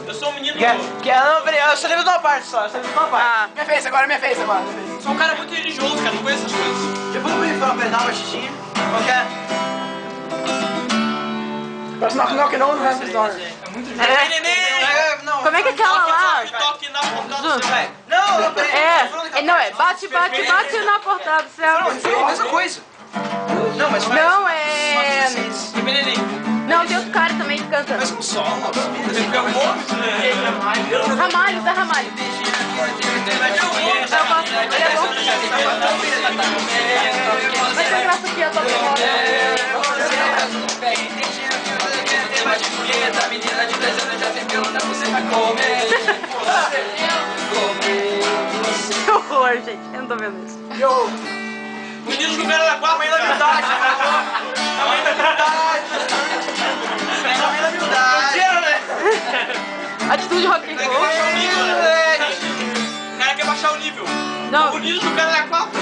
Eu sou um menino eu só lembro de uma parte só, Minha face agora. sou um cara muito religioso, cara, não conheço essas coisas. Depois eu vou falar um pedal, xixi. Qualquer. But knock on heaven's door. Como é que é aquela lá? Toque na portada do céu. Não, peraí. Não, é bate na portada do céu. Não, é a mesma coisa. Não, mas faz. Não, é... Não, tem outro cara também que canta. Faz um solo. Ramalho, Zé Ramalho. Eu gosto, ele é bom. Mas tem graça aqui, eu tô bem. Que horror, gente. Eu não tô vendo isso. Meninos do Cara da Quatro. Tamanho da humildade, tamanho da humildade. Tamanho da humildade. Atitude rock and roll. O cara quer baixar o nível. Não. Meninos do Cara da Quatro.